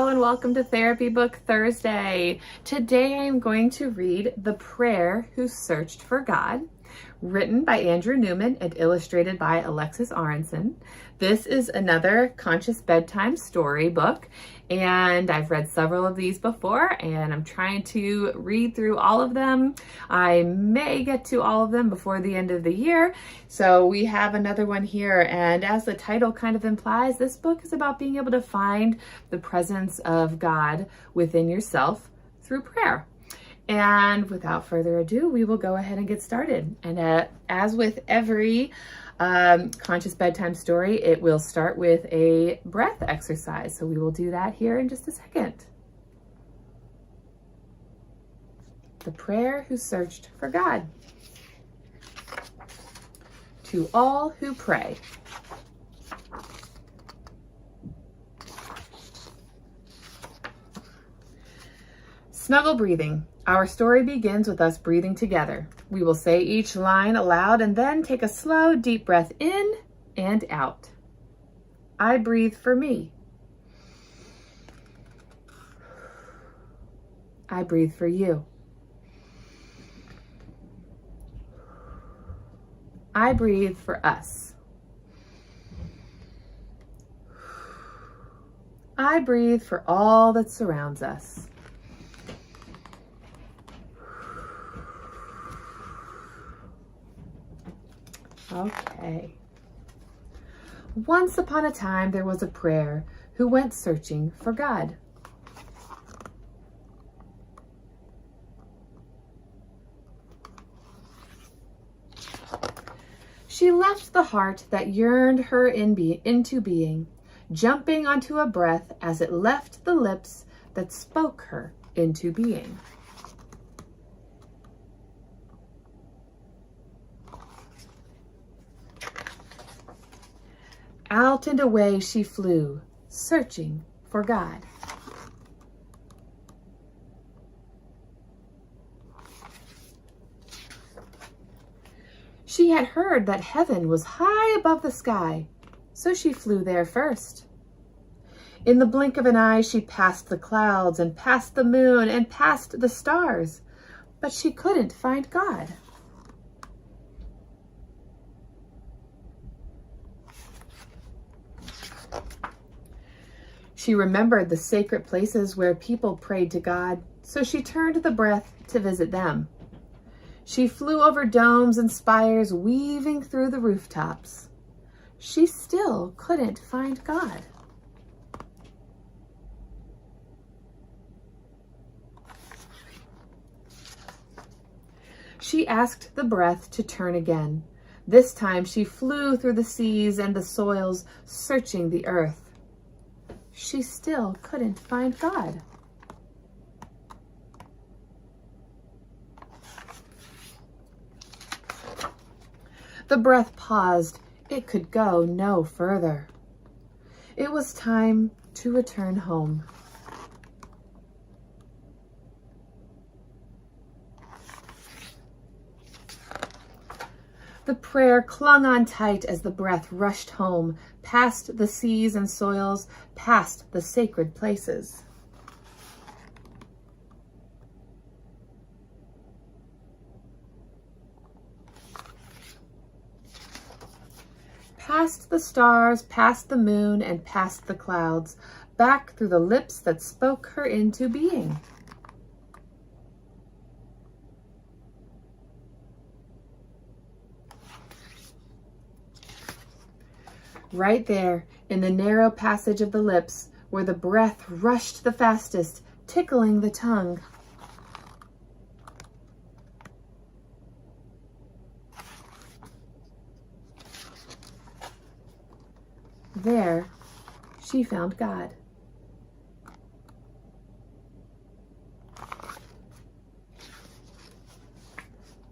and welcome to Therapy Book Thursday. Today I am going to read The Prayer Who Searched for God, written by Andrew Newman and illustrated by Alexis Aronson. This is another Conscious Bedtime Story book, and I've read several of these before, and I'm trying to read through all of them. I may get to all of them before the end of the year, so we have another one here, and as the title kind of implies, this book is about being able to find the presence of God within yourself through prayer. And without further ado, we will go ahead and get started. And as with every Conscious Bedtime Story, it will start with a breath exercise. So we will do that here in just a second. The Prayer Who Searched for God. To all who pray. Snuggle breathing. Our story begins with us breathing together. We will say each line aloud and then take a slow, deep breath in and out. I breathe for me. I breathe for you. I breathe for us. I breathe for all that surrounds us. Okay. Once upon a time, there was a prayer who went searching for God. She left the heart that yearned her into being, jumping onto a breath as it left the lips that spoke her into being. Out and away she flew, searching for God. She had heard that heaven was high above the sky, so she flew there first. In the blink of an eye, she passed the clouds and passed the moon and passed the stars, but she couldn't find God. She remembered the sacred places where people prayed to God, so she turned the breath to visit them. She flew over domes and spires, weaving through the rooftops. She still couldn't find God. She asked the breath to turn again. This time she flew through the seas and the soils, searching the earth. She still couldn't find God. The breath paused. It could go no further. It was time to return home. The prayer clung on tight as the breath rushed home, past the seas and soils, past the sacred places. Past the stars, past the moon, and past the clouds, back through the lips that spoke her into being. Right there, in the narrow passage of the lips, where the breath rushed the fastest, tickling the tongue. There, she found God.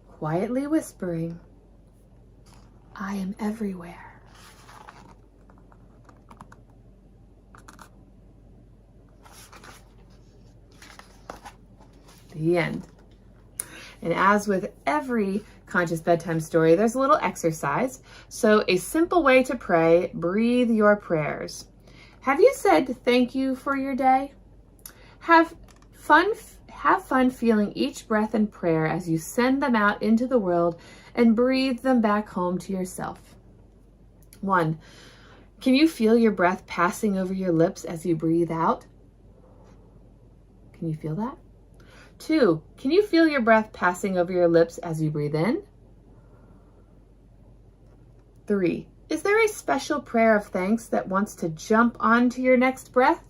Quietly whispering, "I am everywhere." The end. And as with every Conscious Bedtime Story, there's a little exercise. So a simple way to pray, breathe your prayers. Have you said thank you for your day? Have fun feeling each breath and prayer as you send them out into the world and breathe them back home to yourself. 1. Can you feel your breath passing over your lips as you breathe out? Can you feel that? 2. Can you feel your breath passing over your lips as you breathe in? 3. Is there a special prayer of thanks that wants to jump onto your next breath?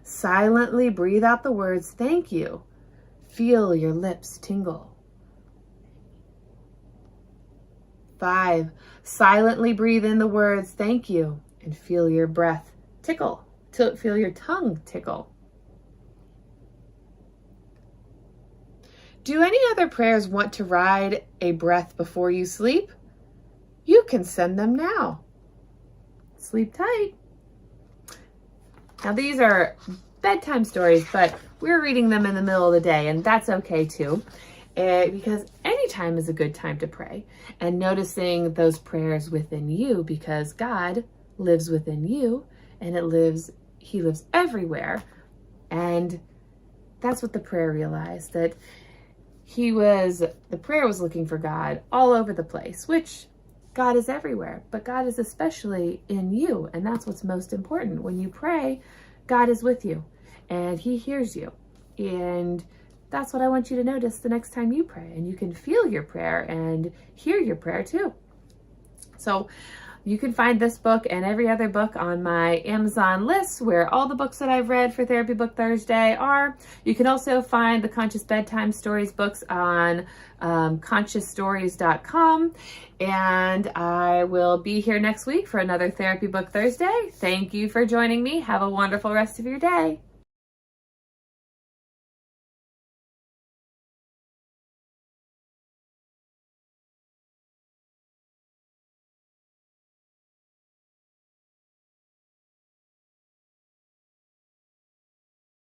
Silently breathe out the words, thank you. Feel your lips tingle. 5. Silently breathe in the words, thank you, and feel your breath tickle. Feel your tongue tickle. Do any other prayers want to ride a breath before you sleep? You can send them now. Sleep tight. Now these are bedtime stories, but we're reading them in the middle of the day, and that's okay too, because any time is a good time to pray, and noticing those prayers within you, because God lives within you, and He lives everywhere, and that's what the prayer realized, that the prayer was looking for God all over the place, which God is everywhere, but God is especially in you, and that's what's most important. When you pray, God is with you, and He hears you, and that's what I want you to notice the next time you pray, and you can feel your prayer and hear your prayer too. So you can find this book and every other book on my Amazon list, where all the books that I've read for Therapy Book Thursday are. You can also find the Conscious Bedtime Stories books on consciousstories.com. And I will be here next week for another Therapy Book Thursday. Thank you for joining me. Have a wonderful rest of your day.